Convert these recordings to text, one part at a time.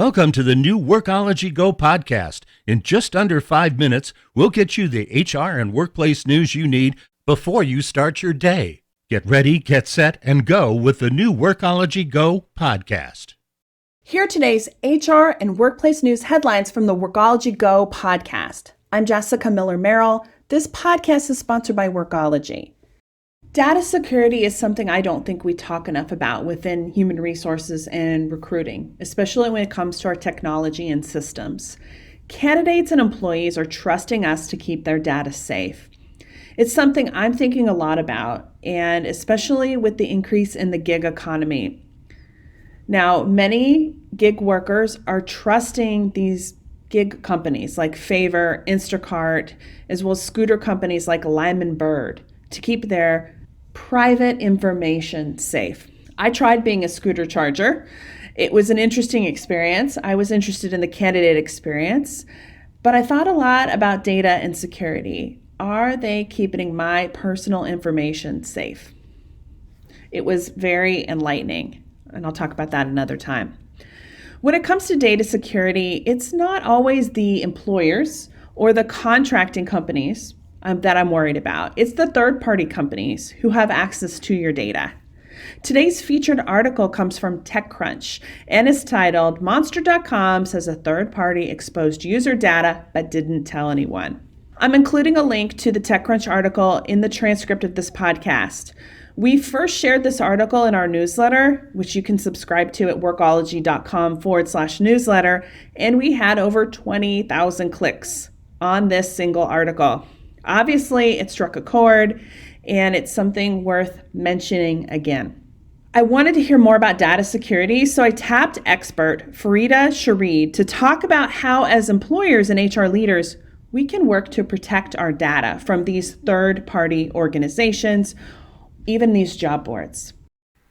Welcome to the new Workology Go Podcast. In just under 5 minutes, we'll get you the HR and workplace news you need before you start your day. Get ready, get set, and go with the new Workology Go Podcast. Here are today's HR and workplace news headlines from the Workology Go Podcast. I'm Jessica Miller-Merrill. This podcast is sponsored by Workology. Data security is something I don't think we talk enough about within human resources and recruiting, especially when it comes to our technology and systems. Candidates and employees are trusting us to keep their data safe. It's something I'm thinking a lot about, and especially with the increase in the gig economy. Now, many gig workers are trusting these gig companies like Favor, Instacart, as well as scooter companies like Lyman Bird to keep their private information safe. I tried being a scooter charger. It was an interesting experience. I was interested in the candidate experience, but I thought a lot about data and security. Are they keeping my personal information safe? It was very enlightening, and I'll talk about that another time. When it comes to data security, it's not always the employers or the contracting companies that I'm worried about. It's the third-party companies who have access to your data. Today's featured article comes from TechCrunch and is titled, "Monster.com says a third party exposed user data but didn't tell anyone." I'm including a link to the TechCrunch article in the transcript of this podcast. We first shared this article in our newsletter, which you can subscribe to at workology.com/newsletter, and we had over 20,000 clicks on this single article. Obviously, it struck a chord, and it's something worth mentioning again. I wanted to hear more about data security, so I tapped expert Farida Shareed to talk about how, as employers and HR leaders, we can work to protect our data from these third-party organizations, even these job boards.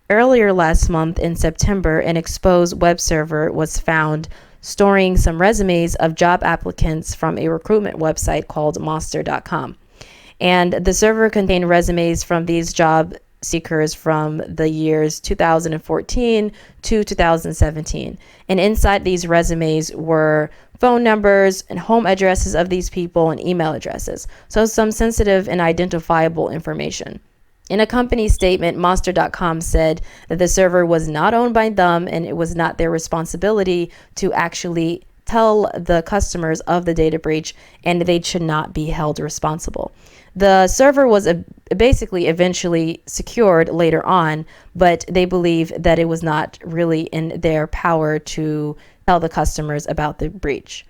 Earlier last month in September, an exposed web server was found storing some resumes of job applicants from a recruitment website called Monster.com. And the server contained resumes from these job seekers from the years 2014 to 2017. And inside these resumes were phone numbers and home addresses of these people and email addresses. So some sensitive and identifiable information. In a company statement, Monster.com said that the server was not owned by them and it was not their responsibility to actually tell the customers of the data breach, and they should not be held responsible. The server was basically eventually secured later on, but they believe that it was not really in their power to tell the customers about the breach.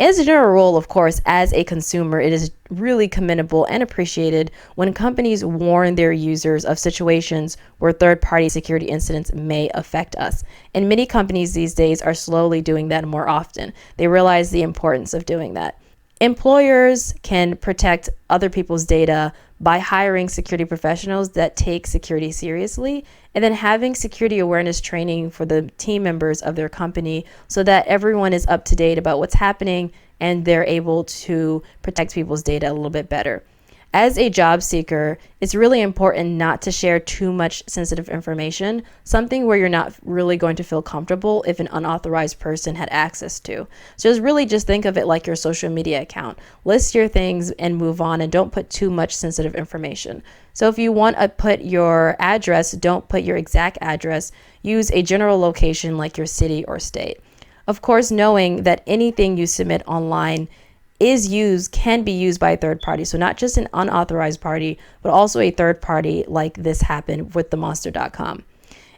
As a general rule, of course, as a consumer, it is really commendable and appreciated when companies warn their users of situations where third-party security incidents may affect us. And many companies these days are slowly doing that more often. They realize the importance of doing that. Employers can protect other people's data by hiring security professionals that take security seriously, and then having security awareness training for the team members of their company so that everyone is up to date about what's happening and they're able to protect people's data a little bit better. As a job seeker, it's really important not to share too much sensitive information, something where you're not really going to feel comfortable if an unauthorized person had access to. So just think of it like your social media account. List your things and move on, and don't put too much sensitive information. So if you want to put your address, don't put your exact address. Use a general location like your city or state. Of course, knowing that anything you submit online can be used by a third party. So not just an unauthorized party, but also a third party like this happened with the Monster.com.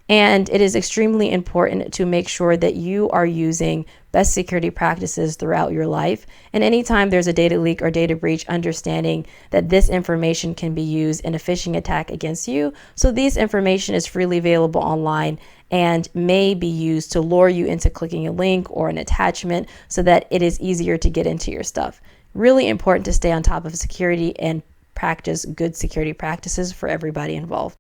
And it is extremely important to make sure that you are using best security practices throughout your life. And anytime there's a data leak or data breach, understanding that this information can be used in a phishing attack against you. So this information is freely available online and may be used to lure you into clicking a link or an attachment so that it is easier to get into your stuff. Really important to stay on top of security and practice good security practices for everybody involved.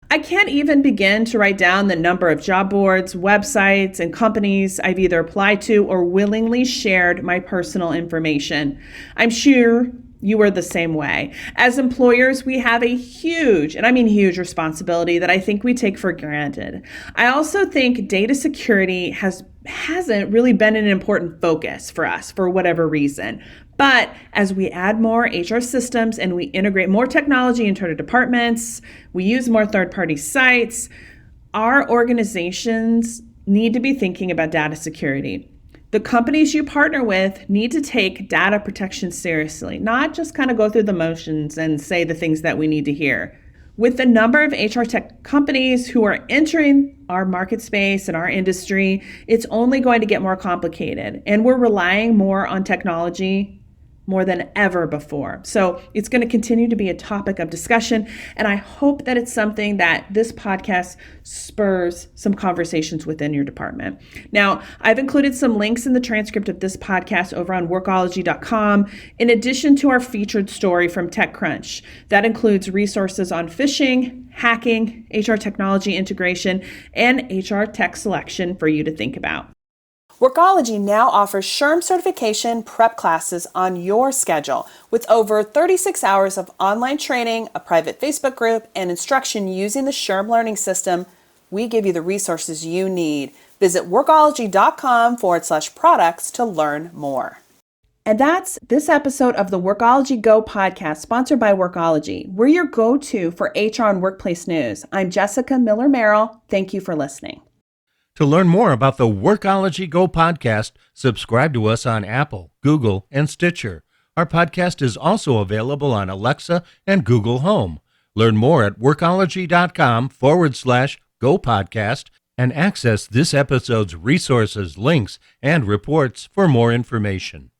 I can't even begin to write down the number of job boards, websites, and companies I've either applied to or willingly shared my personal information. I'm sure you are the same way. As employers, we have a huge, and I mean huge, responsibility that I think we take for granted. I also think data security has hasn't really been an important focus for us for whatever reason. But as we add more HR systems and we integrate more technology into our departments, we use more third-party sites, our organizations need to be thinking about data security. The companies you partner with need to take data protection seriously, not just kind of go through the motions and say the things that we need to hear. With the number of HR tech companies who are entering our market space and our industry, it's only going to get more complicated. And we're relying more on technology more than ever before. So it's going to continue to be a topic of discussion. And I hope that it's something that this podcast spurs some conversations within your department. Now, I've included some links in the transcript of this podcast over on Workology.com, in addition to our featured story from TechCrunch. That includes resources on phishing, hacking, HR technology integration, and HR tech selection for you to think about. Workology now offers SHRM certification prep classes on your schedule with over 36 hours of online training, a private Facebook group, and instruction using the SHRM learning system. We give you the resources you need. Visit workology.com/products to learn more. And that's this episode of the Workology Go podcast, sponsored by Workology. We're your go-to for HR and workplace news. I'm Jessica Miller-Merrill. Thank you for listening. To learn more about the Workology Go podcast, subscribe to us on Apple, Google, and Stitcher. Our podcast is also available on Alexa and Google Home. Learn more at workology.com/Go podcast and access this episode's resources, links, and reports for more information.